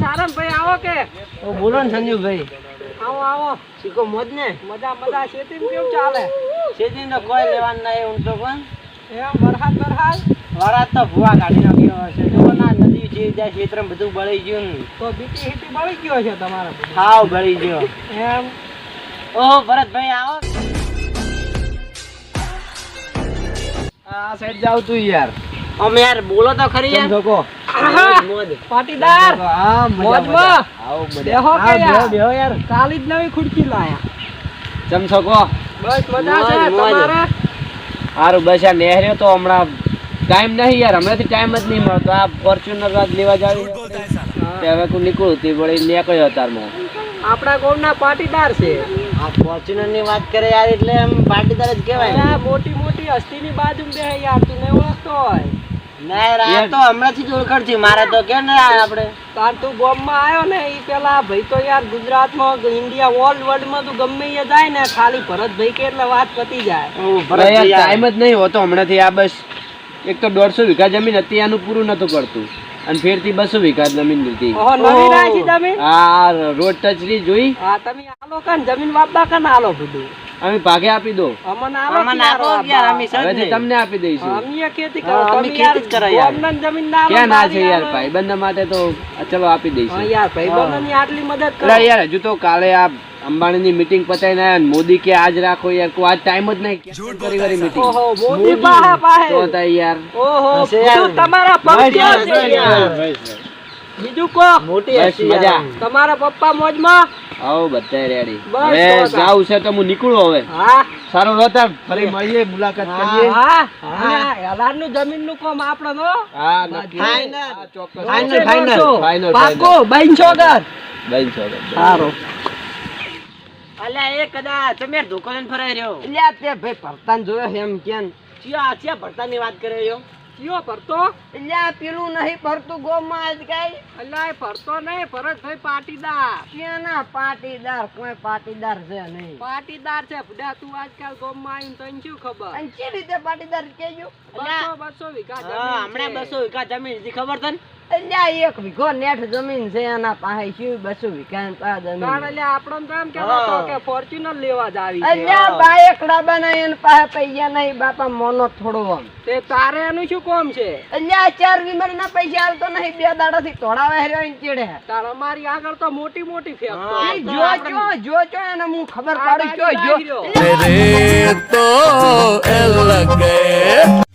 સારંગ ભાઈ આવો કે ઓ બોલો ને સંજીવભાઈ. આવો આવો શીખો મોજ ને. મજા મજા ખેતી કેવું ચાલે ખેતી તો કોઈ લેવાનું નહીં હું તો પણ એમ વરસાદ વરાત તો ભૂવા કાઢી નાખ્યો હશે. જો ના નદી છે ત્યાં ખેતરમાં બધું બળી ગયું ને. તો બીટી હીટી બળી ગયો છે તમારા હાવ બળી ગયો. એમ ઓહો ભરતભાઈ આવો. આ સાઈડ જાવ તું યાર. અમે યાર બોલો તો ખરી યાર. સમજો મોજ પાટીદાર હા મોજમાં આવો બેહો કે યાર બેહો યાર. કાલી જ નવી ખુરશી લાયા ચમચો કો બસ મજા છે મોજ. તમારે સારું બસ આ નેહર્યો તો હમણાં ટાઈમ નહીં યાર. હમણાંથી ટાઈમ જ નહીં મળતો. આ ફોર્ચ્યુનર રાત લેવા જાવી તે હવે કોઈ નીકળું તે વળી નીકળ્યો તારમાં. આપણા ગામના પાટીદાર છે આ ફોર્ચ્યુનર ની વાત કરે યાર એટલે એમ પાટીદાર જ કહેવાય. આ મોટી મોટી હસ્તીની બાજુમાં બેહે યાર તું ને ઓળખતો હોય ના યાર આ તો હમણાંથી જ ઓળખાણ છે મારે તો કે ને આપણે તાર તું ગામમાં આવ્યો ને ઈ પેલા ભાઈ તો યાર ગુજરાતમાં ઇન્ડિયા ઓલ વર્લ્ડમાં તું ગમે એ જાય ને ખાલી ભરતભાઈ કે એટલે વાત પતી જાય. ટાઈમ જ નહીં હોતો હમણાંથી. આ બસ એક તો 150 વીઘા જમીન હતી આનું પૂરું નતું પડતું અને ફેરથી 200 વીઘા જમીન હતી. ઓહો નવી રાખી તમે આ રોડ ટચરી જોઈ. હા તમે આલો કાન જમીન વાપતા કાન આલો બધું અમે ભાગે આપી દો. અમને આલો યાર અમે હવેથી તમને આપી દઈશું. અમે ખેતી કરો અમે ખેતી જ કરો યાર. ગામના જમીન ના ક્યાં ના છે યાર ભાઈબંધ માટે તો ચલો આપી દઈશું. હા યાર ભાઈબંધોની આટલી મદદ કરો અરે યાર હજુ તો કાલે આ અંબાણીની મીટિંગ પતાઈને આયા ને મોદી કે આજ રાખો યાર કોઈ આજ ટાઈમ જ નહીં. પરિવારી મીટિંગ ઓહો મોદી પાહે તો તા યાર ઓહો બધું તમારા પક્ષ છે યાર. બીજું કો મોટી મજા. તમારા પપ્પા મોજમાં આવો બધા રેડી. બસ હવે તો જાવ છે તો હું નીકળું હવે. હા સારો રોતા ફરી મળીએ મુલાકાત કરીએ. હા હા હલારનું જમીનનું કામ આપણો નો હા નક્કી. ફાઇનલ. હા, ચોક્કસ. ફાઇનલ પાકો બાઈનચોગર બેન છો સારો અલ્યા એ કદા તમે દુકાન ફરાઈ રહ્યો. અલ્યા તે ભાઈ ભરતાન જોયો એમ કેન ચિયા ભરતાની વાત કરે રહ્યો. કયો ભરતો અલ્યા પેલું નહીં ભરતું ગોમાં આજ કાઈ અલ્યા એ ભરતો નહીં ભરતભાઈ પાટીદાર કેના પાટીદાર કોઈ પાટીદાર છે નહીં પાટીદાર છે બુડા તું આજકાલ ગોમાં આવીને તને શું ખબર અને કે રીતે પાટીદાર કેજો 200 વીઘા હા હમણાં 200 વીઘા જમીન હતી ખબર તને. અલ્યા 1 વીઘો નેઠ જમીન છે એના પાસે શું 200 વીઘા પા જમીન અલ્યા આપણો તો એમ કહેતો તો કે ફોર્ચ્યુનર લેવા જ આવી છે અલ્યા બાયકડા બનાય એને પાસે પૈસા નહીં બાપા મોનો થોડો આમ તે તારે એનું શું કોમ છે અલ્યા 4 વીમર ના પૈસા હાલતો નહીં 2 દાડાથી તોડાવે હેર્યો ઇન ચીડે તાર અમારી આગળ તો મોટી મોટી ફેક્ટરી જો એને હું ખબર પાડું જો तेरे तो लगे